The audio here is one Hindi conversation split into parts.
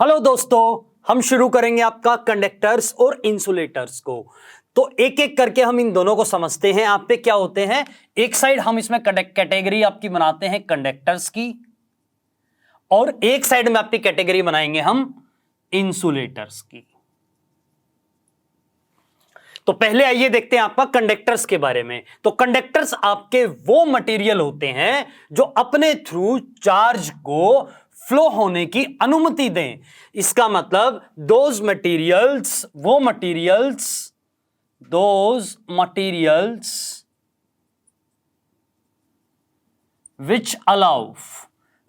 हेलो दोस्तों, हम शुरू करेंगे आपका कंडक्टर्स और इंसुलेटर्स को। तो एक एक करके हम इन दोनों को समझते हैं। आप पे क्या होते हैं, एक साइड हम इसमें कैटेगरी आपकी बनाते हैं कंडक्टर्स की, और एक साइड में आपकी कैटेगरी बनाएंगे हम इंसुलेटर्स की। तो पहले आइए देखते हैं आपका कंडक्टर्स के बारे में। तो कंडक्टर्स आपके वो मटेरियल होते हैं जो अपने थ्रू चार्ज को फ्लो होने की अनुमति दें। इसका मतलब those materials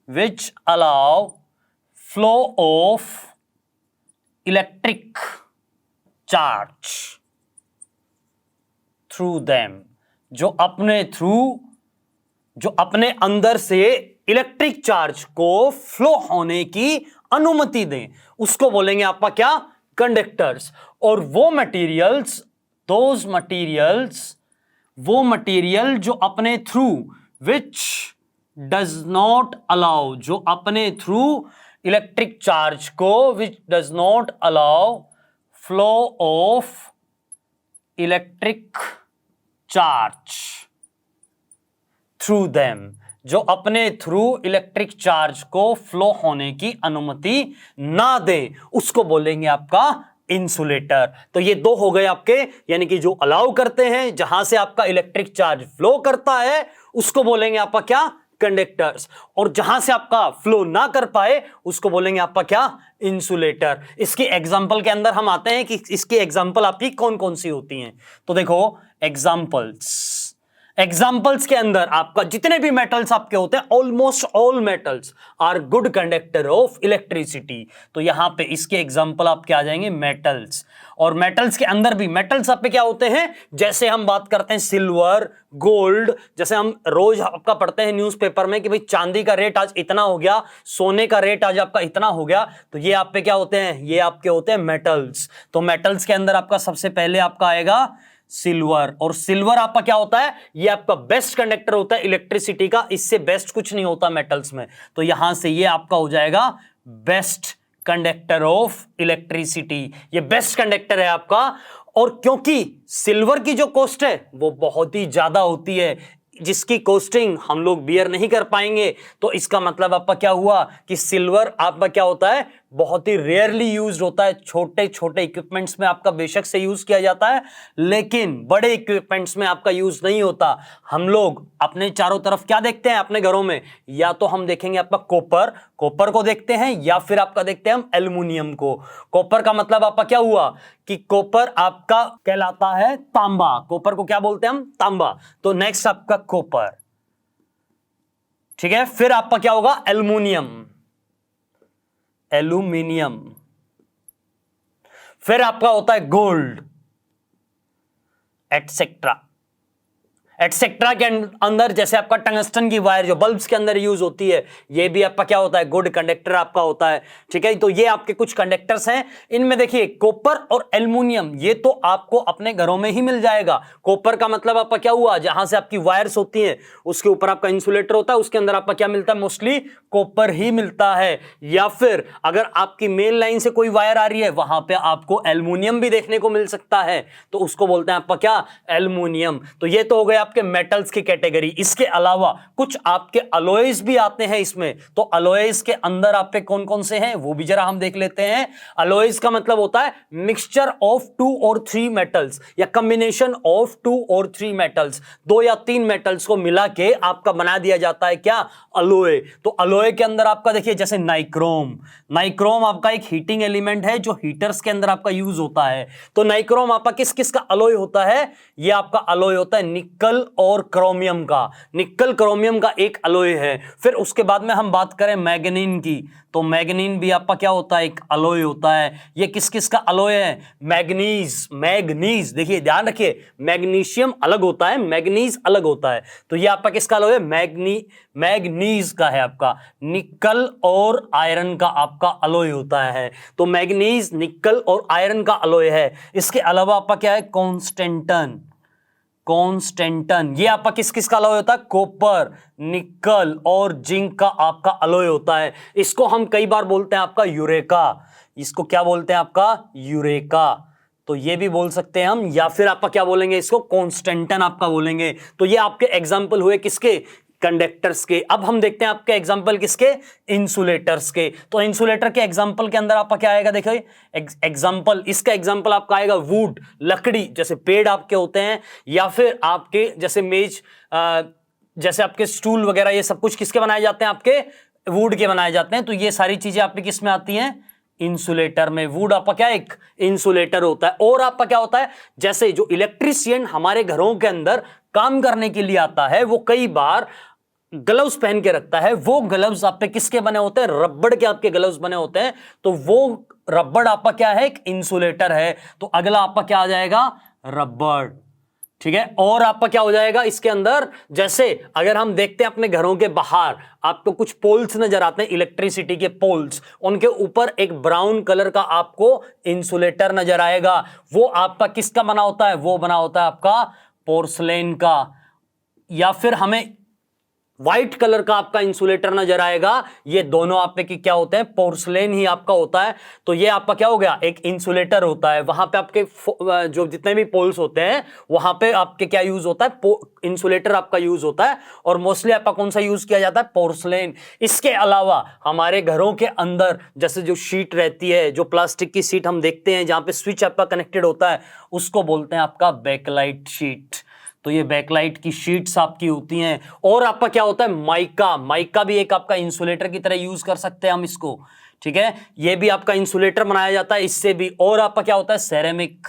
which allow flow of electric charge through them, जो अपने अंदर से इलेक्ट्रिक चार्ज को फ्लो होने की अनुमति दें, उसको बोलेंगे आपका क्या, कंडक्टर्स। और वो मटेरियल जो अपने through which does not allow, जो अपने थ्रू इलेक्ट्रिक चार्ज को which does not allow flow of electric charge through them, जो अपने थ्रू इलेक्ट्रिक चार्ज को फ्लो होने की अनुमति ना दे, उसको बोलेंगे आपका इंसुलेटर। तो ये दो हो गए आपके, यानी कि जो अलाउ करते हैं, जहां से आपका इलेक्ट्रिक चार्ज फ्लो करता है, उसको बोलेंगे आपका क्या, कंडक्टर्स। और जहां से आपका फ्लो ना कर पाए, उसको बोलेंगे आपका क्या, इंसुलेटर। इसकी एग्जांपल के अंदर हम आते हैं कि इसकी एग्जांपल आपकी कौन कौन सी होती हैं। तो देखो एग्जांपल्स के अंदर आपका जितने भी मेटल्स आपके होते हैं, almost all metals are good conductor of electricity. तो यहां पे इसके एग्जांपल आपके आ जाएंगे मेटल्स। और मेटल्स के अंदर भी मेटल्स आप पे क्या होते हैं, जैसे हम बात करते हैं सिल्वर, गोल्ड, जैसे हम रोज आपका पढ़ते हैं न्यूज़पेपर में कि भाई चांदी का रेट आज इतना हो गया, सोने का रेट आज आपका इतना हो गया। तो ये आप पे क्या होते हैं, ये आपके होते हैं मेटल्स। तो मेटल्स के अंदर आपका सबसे पहले आपका आएगा सिल्वर। और सिल्वर आपका क्या होता है, ये आपका बेस्ट कंडक्टर होता है इलेक्ट्रिसिटी का, इससे बेस्ट कुछ नहीं होता मेटल्स में। तो यहां से ये आपका हो जाएगा बेस्ट कंडक्टर ऑफ इलेक्ट्रिसिटी, ये बेस्ट कंडक्टर है आपका। और क्योंकि सिल्वर की जो कॉस्ट है वो बहुत ही ज्यादा होती है, जिसकी कॉस्टिंग हम लोग बियर नहीं कर पाएंगे, तो इसका मतलब आपका क्या हुआ कि सिल्वर आपका क्या होता है, बहुत ही रेयरली यूज्ड होता है। छोटे छोटे इक्विपमेंट्स में आपका बेशक से यूज किया जाता है, लेकिन बड़े इक्विपमेंट्स में आपका यूज नहीं होता। हम लोग अपने चारों तरफ क्या देखते हैं अपने घरों में, या तो हम देखेंगे आपका कॉपर को देखते हैं, या फिर आपका देखते हैं हम एल्युमिनियम को। कॉपर का मतलब आपका क्या हुआ कि कॉपर आपका कहलाता है तांबा, कॉपर को क्या बोलते हैं हम, तांबा। तो नेक्स्ट आपका कॉपर, ठीक है। फिर आपका क्या होगा, एल्यूमिनियम। फिर आपका होता है गोल्ड, एटसेट्रा के अंदर जैसे आपका टंगस्टन की वायर जो बल्ब्स के अंदर यूज होती है, ये भी आपका क्या होता है, गुड कंडक्टर आपका होता है, ठीक है। तो ये आपके कुछ कंडक्टर्स हैं। इनमें देखिए कॉपर और एल्युमिनियम, ये तो आपको अपने घरों में ही मिल जाएगा। कॉपर का मतलब आपका क्या हुआ, जहां से आपकी वायर्स होती हैं उसके ऊपर आपका इंसुलेटर होता है, उसके अंदर आपका क्या मिलता है, मोस्टली कॉपर ही मिलता है। या फिर अगर आपकी मेन लाइन से कोई वायर आ रही है, वहां पे आपको एल्युमिनियम भी देखने को मिल सकता है, तो उसको बोलते हैं आपका क्या, एल्युमिनियम। तो ये तो हो गया आपके मेटल्स की कैटेगरी। इसके अलावा कुछ आपके अलॉयज भी आते हैं इसमें। तो अलॉयज के अंदर आप पे कौन कौन से हैं वो भी जरा हम देख लेते हैं। अलॉयज का मतलब होता है मिक्सचर ऑफ 2 और 3 मेटल्स, या कॉम्बिनेशन ऑफ 2 और 3 मेटल्स, 2 या 3 मेटल्स को मिला के आपका बना दिया जाता है क्या, अलॉय। तो अलॉय के अंदर आपका देखिए जैसे नाइक्रोम आपका एक हीटिंग एलिमेंट है जो हीटर्स के अंदर आपका यूज होता है। तो नाइक्रोम आपका किस किस का अलॉय होता है, ये आपका अलॉय होता है निकल और क्रोमियम का। निकल क्रोमियम का एक अलॉय है। फिर उसके बाद में हम बात करें मैग्नीन की, तो मैग्नीन भी आपका क्या होता है, एक अलॉय होता है। ये किस किस का अलॉय है, मैग्नीज देखिए ध्यान रखिए, मैग्नीशियम अलग होता है, मैग्नीज अलग होता है। तो ये आपका किसका अलॉय है, मैग्नीज का है आपका। निकल और आयरन का आपका अलॉय होता है। तो मैग्नीज, निकल और आयरन का अलॉय है। इसके अलावा आपका क्या है, कॉन्स्टेंटन। ये आपका किस किस का अलॉय होता है? कॉपर, निकल और जिंक का आपका अलॉय होता है। इसको हम कई बार बोलते हैं आपका यूरेका। इसको क्या बोलते हैं? आपका यूरेका। तो ये भी बोल सकते हैं हम, या फिर आपका क्या बोलेंगे इसको? कॉन्स्टेंटन आपका बोलेंगे। तो ये आपके एग्जाम्पल हुए किसके? कंडक्टर्स के। अब हम देखते हैं आपके एग्जाम्पल किसके? इंसुलेटर्स के। तो इंसुलेटर के एग्जाम्पल के अंदर आपका क्या आएगा? देखिए एग्जाम्पल, इसका एग्जाम्पल आपका आएगा वुड, लकड़ी, जैसे पेड़ आपके होते हैं, या फिर आपके जैसे मेज, जैसे आपके स्टूल वगैरह, ये सब कुछ किसके बनाए जाते हैं? आपके वुड के बनाए जाते हैं। तो ये सारी चीजें आपकी किस में आती हैं? इंसुलेटर में। वुड आपका क्या एक इंसुलेटर होता है। और आपका क्या होता है? जैसे जो इलेक्ट्रीशियन हमारे घरों के अंदर काम करने के लिए आता है, वो कई बार ग्लव्स पहन के रखता है। वो ग्लव्स आप पे किसके बने होते हैं? रबड़ के आपके ग्लव्स बने होते हैं। तो वो रबड़ आपका क्या है? एक इंसुलेटर है। तो अगला आपका क्या आ जाएगा? रबड़। ठीक है। और आपका क्या हो जाएगा इसके अंदर? जैसे अगर हम देखते हैं अपने घरों के बाहर आपको कुछ पोल्स नजर आते हैं, इलेक्ट्रिसिटी के पोल्स, उनके ऊपर एक ब्राउन कलर का आपको इंसुलेटर नजर आएगा। वो आपका किसका बना होता है? वो बना होता है आपका पोर्सलेन का। या फिर हमें व्हाइट कलर का आपका इंसुलेटर नजर आएगा। ये दोनों आप पे की क्या होते हैं? पोर्सलेन ही आपका होता है। तो ये आपका क्या हो गया? एक इंसुलेटर होता है। वहां पे आपके जो जितने भी पोल्स होते हैं वहां पे आपके क्या यूज होता है? इंसुलेटर आपका यूज होता है। और मोस्टली आपका कौन सा यूज किया जाता है? पोर्सलेन। इसके अलावा हमारे घरों के अंदर जैसे जो शीट रहती है, जो प्लास्टिक की शीट हम देखते हैं जहां पे स्विच आपका कनेक्टेड होता है, उसको बोलते हैं आपका बैकलाइट शीट। तो ये बैकलाइट की शीट्स आपकी होती हैं। और आपका क्या होता है? माइका। माइका भी एक आपका इंसुलेटर की तरह यूज कर सकते हैं हम इसको। ठीक है। ये भी आपका इंसुलेटर बनाया जाता है इससे भी। और आपका क्या होता है? सेरेमिक।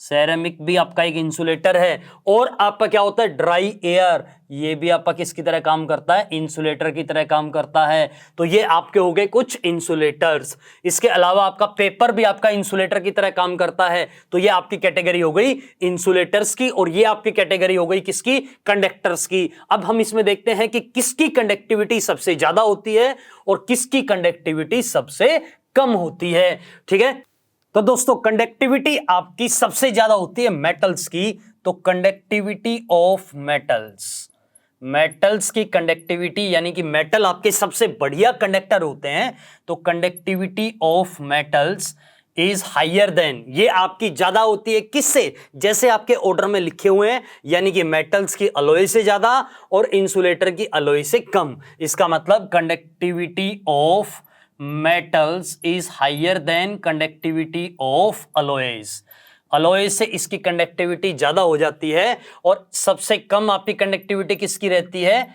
सेरेमिक भी आपका एक इंसुलेटर है। और आपका क्या होता है? Dry air. ये भी आपका किसकी तरह काम करता है? इंसुलेटर की तरह काम करता है। तो ये आपके हो गए कुछ इंसुलेटर्स। इसके अलावा आपका पेपर भी आपका इंसुलेटर की तरह काम करता है। तो ये आपकी कैटेगरी हो गई इंसुलेटर्स की, और ये आपकी कैटेगरी हो गई किसकी? कंडक्टर्स की। अब हम इसमें देखते हैं कि किसकी कंडक्टिविटी सबसे ज्यादा होती है और किसकी कंडक्टिविटी सबसे कम होती है। ठीक है। तो दोस्तों कंडक्टिविटी आपकी सबसे ज्यादा होती है मेटल्स की। तो कंडक्टिविटी ऑफ मेटल्स, मेटल्स की कंडक्टिविटी, यानी कि मेटल आपके सबसे बढ़िया कंडक्टर होते हैं। तो conductivity of metals is higher then, ये आपकी ज्यादा होती है किससे? जैसे आपके ऑर्डर में लिखे हुए हैं, यानी कि मेटल्स की अलॉय से ज्यादा और इंसुलेटर की अलॉय से कम। इसका मतलब conductivity of metals is higher than conductivity of alloys। Alloy से इसकी कंडक्टिविटी ज्यादा हो जाती है। और सबसे कम आपकी कंडक्टिविटी किसकी रहती है?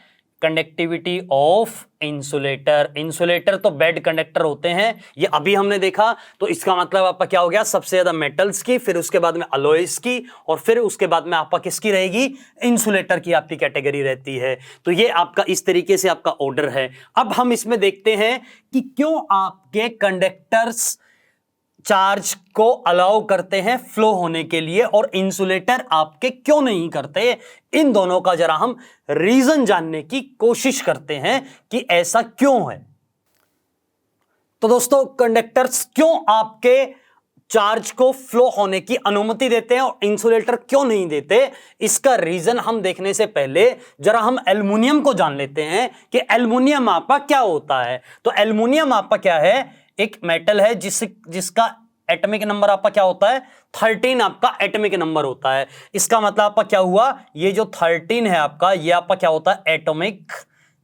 Conductivity of insulator. इंसुलेटर तो बेड कंडक्टर होते हैं, ये अभी हमने देखा। तो इसका मतलब आपका क्या हो गया? सबसे ज्यादा मेटल्स की, फिर उसके बाद में अलॉयज की, और फिर उसके बाद में आपका किसकी रहेगी? इंसुलेटर की आपकी कैटेगरी रहती है। तो ये आपका इस तरीके से आपका ऑर्डर है। अब हम इसमें देखते हैं कि क्यों आपके कंडक्टर्स चार्ज को अलाउ करते हैं फ्लो होने के लिए और इंसुलेटर आपके क्यों नहीं करते। इन दोनों का जरा हम रीजन जानने की कोशिश करते हैं कि ऐसा क्यों है। तो दोस्तों कंडक्टर्स क्यों आपके चार्ज को फ्लो होने की अनुमति देते हैं और इंसुलेटर क्यों नहीं देते, इसका रीजन हम देखने से पहले जरा हम एल्युमिनियम को जान लेते हैं कि एल्युमिनियम आपका क्या होता है। तो एल्युमिनियम आपका क्या है? एक मेटल है जिसका एटॉमिक नंबर आपका क्या होता है? 13 आपका एटॉमिक नंबर होता है। इसका मतलब आपका क्या हुआ? ये जो 13 है आपका, ये आपका क्या होता है? Atomic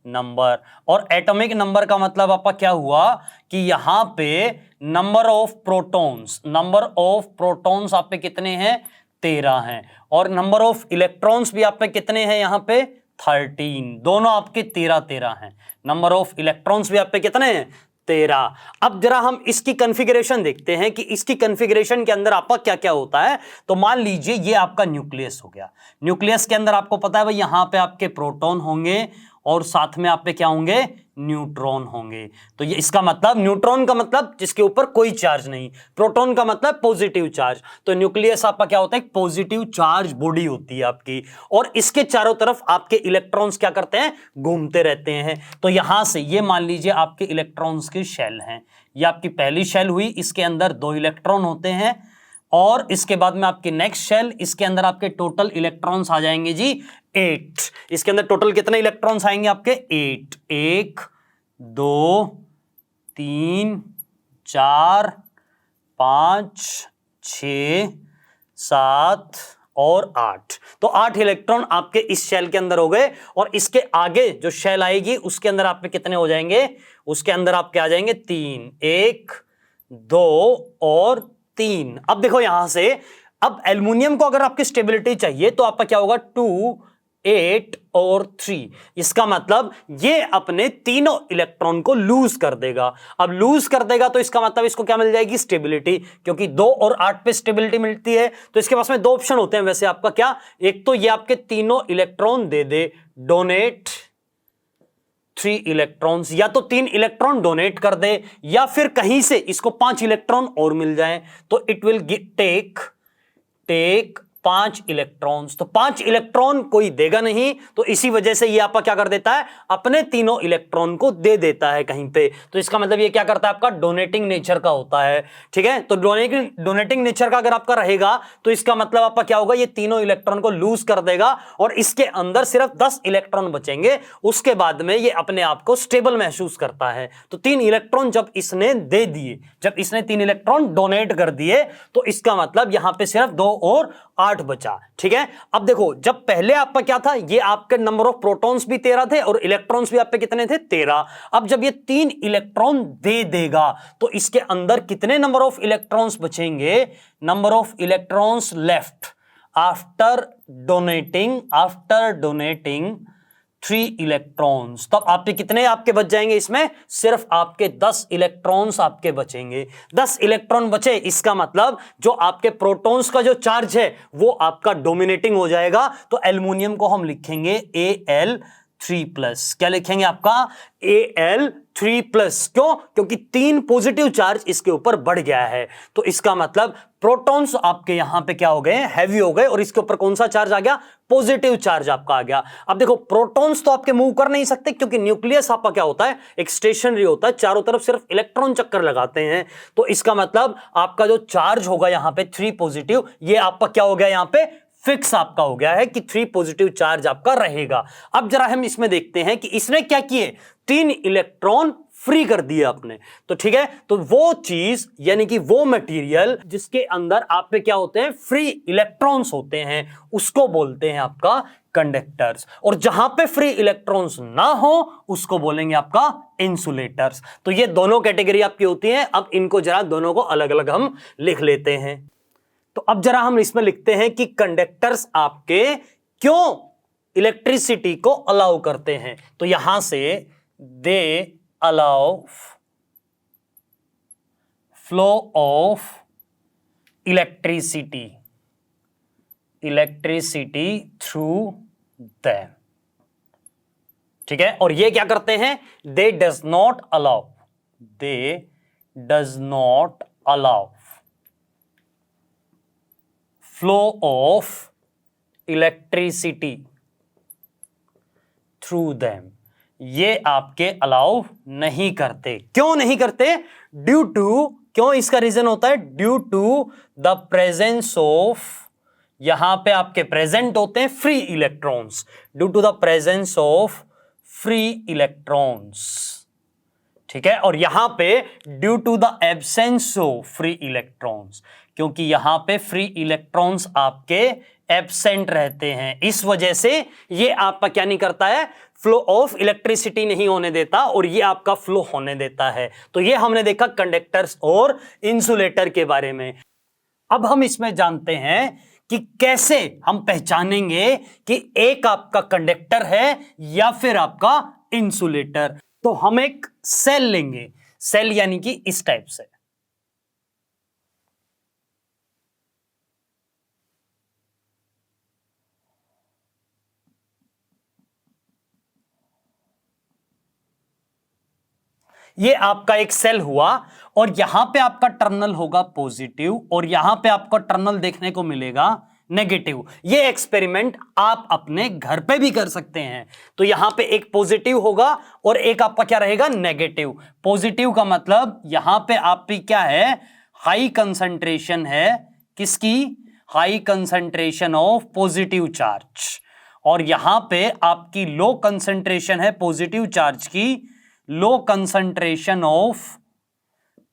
number. और एटॉमिक नंबर का मतलब आपका क्या हुआ कि यहां पे number of protons, number of protons आप पे कितने हैं? 13 हैं। और नंबर ऑफ इलेक्ट्रॉन्स भी आप पे कितने हैं? यहां पे 13। दोनों आपके 13 हैं। नंबर ऑफ इलेक्ट्रॉन्स भी आप पे कितने हैं? 13। अब जरा हम इसकी कॉन्फ़िगरेशन देखते हैं कि इसकी कॉन्फ़िगरेशन के अंदर आपका क्या क्या होता है। तो मान लीजिए ये आपका न्यूक्लियस हो गया। न्यूक्लियस के अंदर आपको पता है भाई यहां पे आपके प्रोटॉन होंगे और साथ में आप पे क्या होंगे? न्यूट्रॉन होंगे। तो ये इसका मतलब, न्यूट्रॉन का मतलब जिसके ऊपर कोई चार्ज नहीं, प्रोटॉन का मतलब पॉजिटिव चार्ज। तो न्यूक्लियस आपका क्या होता है? एक पॉजिटिव चार्ज बॉडी होती है आपकी, और इसके चारों तरफ आपके इलेक्ट्रॉन्स क्या करते हैं? घूमते रहते हैं। तो यहां से ये मान लीजिए आपके इलेक्ट्रॉन्स की शेल हैं। ये आपकी पहली शेल हुई, इसके अंदर 2 इलेक्ट्रॉन होते हैं और इसके बाद में आपकी नेक्स्ट शेल, इसके अंदर आपके टोटल इलेक्ट्रॉन्स आ जाएंगे जी 8। इसके अंदर टोटल कितने इलेक्ट्रॉन्स आएंगे आपके 8। 1 2 3 4 5 6 7 और 8। तो 8 इलेक्ट्रॉन आपके इस शेल के अंदर हो गए। और इसके आगे जो शेल आएगी उसके अंदर आपके कितने हो जाएंगे, उसके अंदर आपके आ जाएंगे 3। 1 2 और 3। अब देखो यहां से, अब एल्युमिनियम को अगर आपकी स्टेबिलिटी चाहिए तो आपका क्या होगा 2 8 और 3। इसका मतलब ये अपने तीनों इलेक्ट्रॉन को लूज कर देगा। अब लूज कर देगा तो इसका मतलब इसको क्या मिल जाएगी, स्टेबिलिटी, क्योंकि 2 और 8 पे स्टेबिलिटी मिलती है। तो इसके पास में दो ऑप्शन होते हैं वैसे आपका, क्या, एक तो ये आपके तीनों इलेक्ट्रॉन दे दे, डोनेट 3 इलेक्ट्रॉन्स, या तो 3 इलेक्ट्रॉन डोनेट कर दे, या फिर कहीं से इसको 5 इलेक्ट्रॉन और मिल जाए। तो इट विल टेक 5 इलेक्ट्रॉन्स। तो 5 इलेक्ट्रॉन कोई देगा नहीं, तो इसी वजह से ये आपका क्या कर देता है, अपने तीनों इलेक्ट्रॉन को दे देता है कहीं पे। तो इसका मतलब ये क्या करता है, आपका डोनेटिंग नेचर का होता है। ठीक है, तो डोनेटिंग नेचर का अगर आपका रहेगा तो इसका मतलब आपका क्या होगा, ये तीनों इलेक्ट्रॉन को लूज कर देगा और इसके अंदर सिर्फ 10 इलेक्ट्रॉन बचेंगे। उसके बाद में ये अपने आप को स्टेबल महसूस करता है। तो 3 इलेक्ट्रॉन जब इसने दे दिए, जब इसने 3 इलेक्ट्रॉन डोनेट कर दिए, तो इसका मतलब यहां पे सिर्फ 2 और 8 बचा। ठीक है, अब देखो जब पहले आपका क्या था, ये आपके नंबर ऑफ प्रोटॉन्स भी 13 थे और इलेक्ट्रॉन्स भी आप पे कितने थे, 13। अब जब ये 3 इलेक्ट्रॉन दे देगा तो इसके अंदर कितने नंबर ऑफ इलेक्ट्रॉन्स बचेंगे, number of electrons left after donating 3 electrons. तब आपके कितने आपके बच जाएंगे, इसमें सिर्फ आपके 10 इलेक्ट्रॉन्स आपके बचेंगे। 10 इलेक्ट्रॉन बचे, इसका मतलब जो आपके प्रोटॉन्स का जो चार्ज है वो आपका डोमिनेटिंग हो जाएगा। तो एल्युमिनियम को हम लिखेंगे Al3+। क्या लिखेंगे आपका, Al3+। क्यों, क्योंकि 3 पॉजिटिव चार्ज इसके ऊपर बढ़ गया है। तो इसका मतलब प्रोटॉन्स आपके यहां पे क्या हो गए, हैवी हो गए, और इसके ऊपर कौन सा चार्ज आ गया, पॉजिटिव चार्ज आपका आ गया। अब देखो प्रोटॉन्स तो आपके मूव कर नहीं सकते, क्योंकि न्यूक्लियस आपका क्या होता है, एक स्टेशनरी होता है, चारों तरफ सिर्फ इलेक्ट्रॉन चक्कर लगाते हैं। तो इसका मतलब आपका जो चार्ज होगा यहां पे 3 पॉजिटिव, ये आपका क्या हो गया, यहां पे फिक्स आपका हो गया है कि 3 पॉजिटिव चार्ज आपका रहेगा। अब जरा हम इसमें देखते हैं कि इसने क्या किए, 3 इलेक्ट्रॉन फ्री कर दिए आपने। तो ठीक है, तो वो चीज यानी कि वो मटेरियल जिसके अंदर आप पे क्या होते हैं, फ्री इलेक्ट्रॉन्स होते हैं, उसको बोलते हैं आपका कंडक्टर्स। और जहां पे फ्री इलेक्ट्रॉन्स ना हो उसको बोलेंगे आपका इंसुलेटर्स। तो ये दोनों कैटेगरी आपकी होती है। अब इनको जरा दोनों को अलग अलग हम लिख लेते हैं। तो अब जरा हम इसमें लिखते हैं कि कंडक्टर्स आपके क्यों इलेक्ट्रिसिटी को अलाउ करते हैं। तो यहां से they allow flow of electricity through them. ठीक है, और ये क्या करते हैं, दे does not allow flow of electricity through them. ये आपके अलाउ नहीं करते। क्यों नहीं करते, ड्यू टू, क्यों इसका रीजन होता है, due to the presence of, यहां पे आपके प्रेजेंट होते हैं free electrons, due to the presence of free electrons. ठीक है, और यहां पे due to the absence of free electrons, क्योंकि यहां पे फ्री इलेक्ट्रॉन्स आपके एब्सेंट रहते हैं, इस वजह से ये आपका क्या नहीं करता है, फ्लो ऑफ इलेक्ट्रिसिटी नहीं होने देता, और ये आपका फ्लो होने देता है। तो ये हमने देखा कंडक्टर्स और इंसुलेटर के बारे में। अब हम इसमें जानते हैं कि कैसे हम पहचानेंगे कि एक आपका कंडक्टर है या फिर आपका इंसुलेटर। तो हम एक सेल लेंगे, सेल यानी कि इस टाइप से, ये आपका एक सेल हुआ, और यहां पे आपका टर्मिनल होगा पॉजिटिव और यहां पे आपको टर्मिनल देखने को मिलेगा नेगेटिव। ये एक्सपेरिमेंट आप अपने घर पे भी कर सकते हैं। तो यहां पे एक पॉजिटिव होगा और एक आपका क्या रहेगा, नेगेटिव। पॉजिटिव का मतलब यहां पे आप भी क्या है, हाई कंसंट्रेशन है किसकी? High concentration of positive charge, और यहां पे आपकी लो कंसंट्रेशन है पॉजिटिव चार्ज की, low concentration of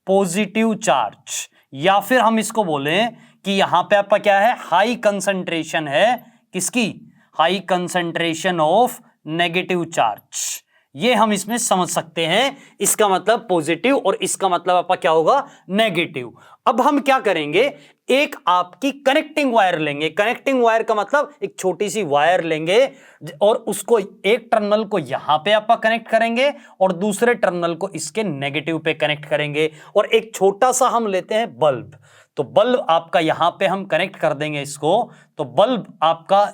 positive charge, या फिर हम इसको बोलें कि यहां पे आपका क्या है? हाई कंसंट्रेशन है किसकी? High concentration of negative charge. ये हम इसमें समझ सकते हैं, इसका मतलब पॉजिटिव और इसका मतलब आपका क्या होगा? नेगेटिव। अब हम क्या करेंगे, एक आपकी कनेक्टिंग वायर लेंगे। कनेक्टिंग वायर का मतलब एक छोटी सी वायर लेंगे और उसको एक टर्मिनल को यहां पे आपका कनेक्ट करेंगे और दूसरे टर्मिनल को इसके नेगेटिव पे कनेक्ट करेंगे, और एक छोटा सा हम लेते हैं बल्ब। तो बल्ब आपका यहां पे हम कनेक्ट कर देंगे इसको, तो बल्ब आपका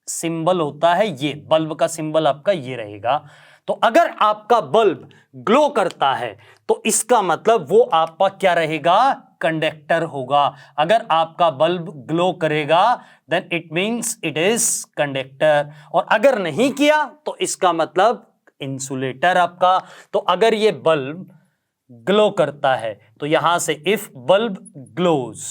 सिंबल होता है ये, बल्ब का सिंबल आपका ये रहेगा। तो अगर आपका बल्ब ग्लो करता है तो इसका मतलब वो आपका क्या रहेगा? कंडक्टर होगा। अगर आपका बल्ब ग्लो करेगा then it means it is conductor, और अगर नहीं किया तो इसका मतलब इंसुलेटर आपका। तो अगर ये बल्ब ग्लो करता है तो यहां से if bulb glows,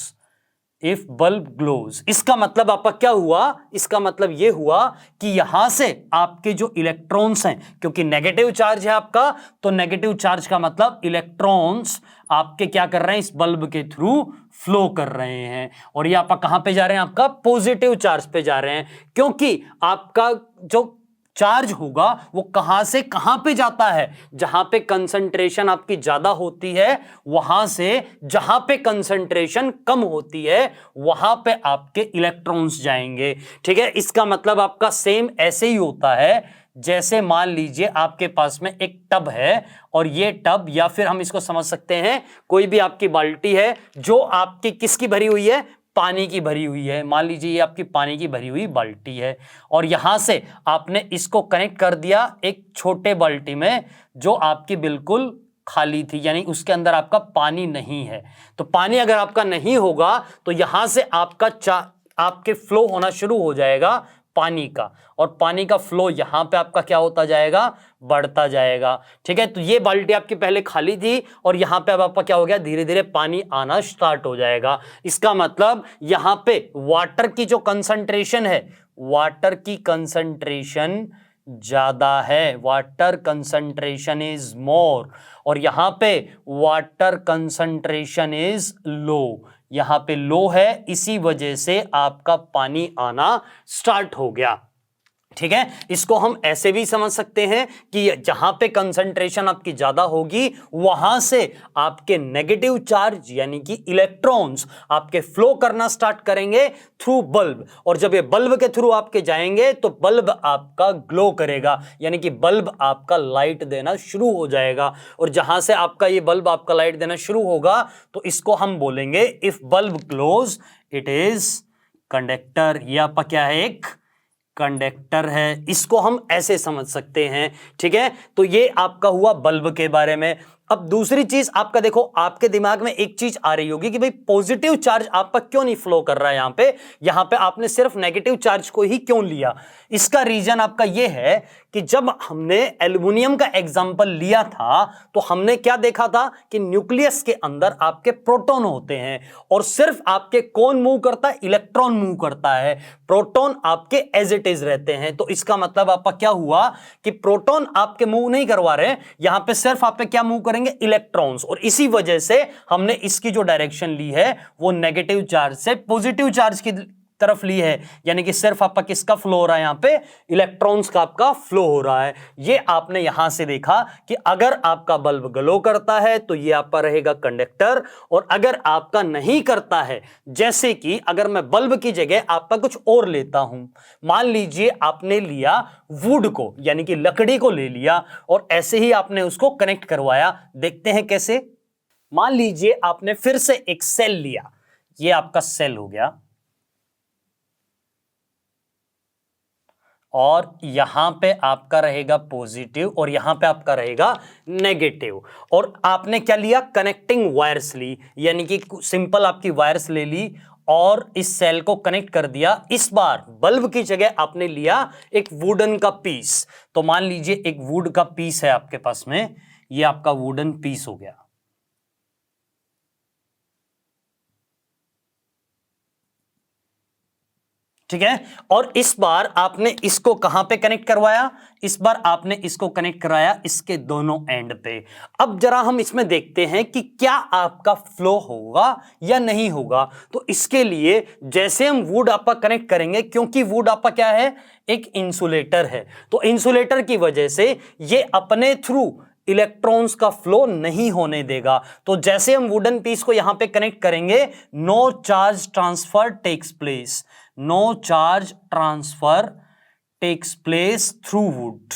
if bulb glows, इसका मतलब आपका क्या हुआ? इसका मतलब यह हुआ कि यहां से आपके जो इलेक्ट्रॉन्स हैं, क्योंकि नेगेटिव चार्ज है आपका, तो नेगेटिव चार्ज का मतलब इलेक्ट्रॉन्स आपके क्या कर रहे हैं? इस बल्ब के थ्रू फ्लो कर रहे हैं, और ये आपका कहां पे जा रहे हैं? आपका पॉजिटिव चार्ज पे जा रहे हैं, क्योंकि आपका जो चार्ज होगा वो कहां से कहां पे जाता है? जहां पे कंसंट्रेशन आपकी ज्यादा होती है वहां से जहां पे कंसंट्रेशन कम होती है वहां पे आपके इलेक्ट्रॉन्स जाएंगे। ठीक है, इसका मतलब आपका सेम ऐसे ही होता है जैसे मान लीजिए आपके पास में एक टब है, और ये टब, या फिर हम इसको समझ सकते हैं कोई भी आपकी बाल्टी है जो आपकी किसकी भरी हुई है? पानी की भरी हुई है। मान लीजिए ये आपकी पानी की भरी हुई बाल्टी है, और यहां से आपने इसको कनेक्ट कर दिया एक छोटे बाल्टी में जो आपकी बिल्कुल खाली थी, यानी उसके अंदर आपका पानी नहीं है। तो पानी अगर आपका नहीं होगा तो यहां से आपके फ्लो होना शुरू हो जाएगा पानी का, और पानी का फ्लो यहां पे आपका क्या होता जाएगा? बढ़ता जाएगा। ठीक है, तो ये बाल्टी आपकी पहले खाली थी और यहां पे अब आपका क्या हो गया? धीरे धीरे पानी आना स्टार्ट हो जाएगा। इसका मतलब यहां पे वाटर की जो कंसंट्रेशन है, वाटर की कंसंट्रेशन ज्यादा है, वाटर कंसंट्रेशन इज मोर, और यहां पे वाटर कंसंट्रेशन इज लो, यहां पे लो है, इसी वजह से आपका पानी आना स्टार्ट हो गया। ठीक है, इसको हम ऐसे भी समझ सकते हैं कि जहां पे कंसंट्रेशन आपकी ज्यादा होगी वहां से आपके नेगेटिव चार्ज यानी कि इलेक्ट्रॉन्स आपके फ्लो करना स्टार्ट करेंगे थ्रू बल्ब, और जब ये बल्ब के थ्रू आपके जाएंगे तो बल्ब आपका ग्लो करेगा, यानी कि बल्ब आपका लाइट देना शुरू हो जाएगा। और जहां से आपका ये बल्ब आपका लाइट देना शुरू होगा तो इसको हम बोलेंगे if bulb glows it is conductor. ये आपका क्या है? एक कंडक्टर है। इसको हम ऐसे समझ सकते हैं। ठीक है, तो ये आपका हुआ बल्ब के बारे में। अब दूसरी चीज आपका देखो, आपके दिमाग में एक चीज आ रही होगी कि भाई पॉजिटिव चार्ज आपका क्यों नहीं फ्लो कर रहा है यहां पे आपने सिर्फ नेगेटिव चार्ज को ही क्यों लिया? इसका रीजन आपका यह है कि जब हमने एल्युमिनियम का एग्जांपल लिया था तो हमने क्या देखा था कि न्यूक्लियस के अंदर आपके प्रोटॉन होते हैं, और सिर्फ आपके कौन मूव करता है? इलेक्ट्रॉन मूव करता है, प्रोटॉन आपके एज इट इज रहते हैं। तो इसका मतलब आपका क्या हुआ कि प्रोटॉन आपके मूव नहीं करवा रहे, यहां पे सिर्फ आप पे क्या मूव करेंगे? इलेक्ट्रॉन्स, और इसी वजह से हमने इसकी जो डायरेक्शन ली है वो नेगेटिव चार्ज से पॉजिटिव चार्ज की तरफ ली है, यानी कि सिर्फ आपका किसका फ्लो हो रहा है? यहां पे इलेक्ट्रॉन्स का आपका फ्लो हो रहा है। ये आपने यहां से देखा कि अगर आपका बल्ब ग्लो करता है तो ये आपका रहेगा कंडक्टर, और अगर आपका नहीं करता है, जैसे कि अगर मैं बल्ब की जगह आपका कुछ और लेता हूं, मान लीजिए आपने लिया वुड को, यानी कि लकड़ी को ले लिया और ऐसे ही आपने उसको कनेक्ट करवाया। देखते हैं कैसे। मान लीजिए आपने फिर से एक सेल लिया, ये आपका सेल हो गया, और यहां पे आपका रहेगा पॉजिटिव और यहां पे आपका रहेगा नेगेटिव, और आपने क्या लिया? कनेक्टिंग वायर्स ली, यानी कि सिंपल आपकी वायर्स ले ली और इस सेल को कनेक्ट कर दिया। इस बार बल्ब की जगह आपने लिया एक वुडन का पीस। तो मान लीजिए एक वुड का पीस है आपके पास में, ये आपका वुडन पीस हो गया। ठीक है। और इस बार आपने इसको कहां पे कनेक्ट करवाया, इस बार आपने इसको कनेक्ट कराया इसके दोनों एंड पे। अब जरा हम इसमें देखते हैं कि क्या आपका फ्लो होगा या नहीं होगा। तो इसके लिए जैसे हम वुड आपका कनेक्ट करेंगे, क्योंकि वुड आपका क्या है, एक इंसुलेटर है, तो इंसुलेटर की वजह से ये अपने थ्रू इलेक्ट्रॉन्स का फ्लो नहीं होने देगा। तो जैसे हम वुडन पीस को यहां पे कनेक्ट करेंगे, no charge transfer takes place, no charge transfer takes place through wood,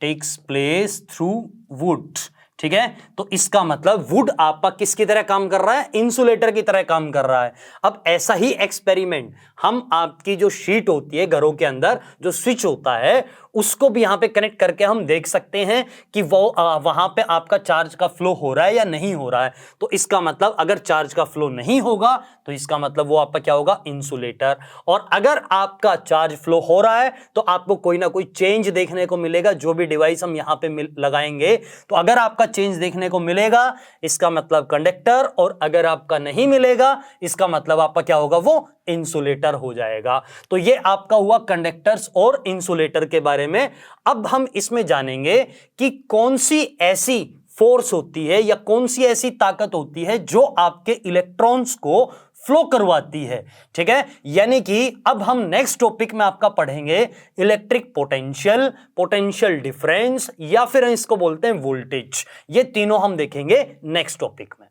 takes place through wood. ठीक है, तो इसका मतलब वुड आपका किसकी तरह काम कर रहा है, इंसुलेटर की तरह काम कर रहा है। अब ऐसा ही एक्सपेरिमेंट हम आपकी जो शीट होती है घरों के अंदर, जो स्विच होता है, उसको भी यहां पे कनेक्ट करके हम देख सकते हैं कि वो वहां पे आपका चार्ज का फ्लो हो रहा है या नहीं हो रहा है। तो इसका मतलब अगर चार्ज का फ्लो नहीं होगा तो इसका मतलब वो आपका क्या होगा, इंसुलेटर। और अगर आपका चार्ज फ्लो हो रहा है तो आपको कोई ना कोई चेंज देखने को मिलेगा, जो भी डिवाइस हम यहां पे लगाएंगे। तो अगर आपका चेंज देखने को मिलेगा इसका मतलब कंडक्टर, और अगर आपका नहीं मिलेगा इसका मतलब आपका क्या होगा, वो इंसुलेटर हो जाएगा। तो ये आपका हुआ कंडक्टर्स और इंसुलेटर के बारे में। अब हम इसमें जानेंगे कि कौन सी ऐसी फोर्स होती है या कौन सी ऐसी ताकत होती है जो आपके इलेक्ट्रॉन्स को फ्लो करवाती है। ठीक है, यानी कि अब हम नेक्स्ट टॉपिक में आपका पढ़ेंगे इलेक्ट्रिक पोटेंशियल, पोटेंशियल डिफरेंस, या फिर इसको बोलते हैं वोल्टेज। ये तीनों हम देखेंगे नेक्स्ट टॉपिक में।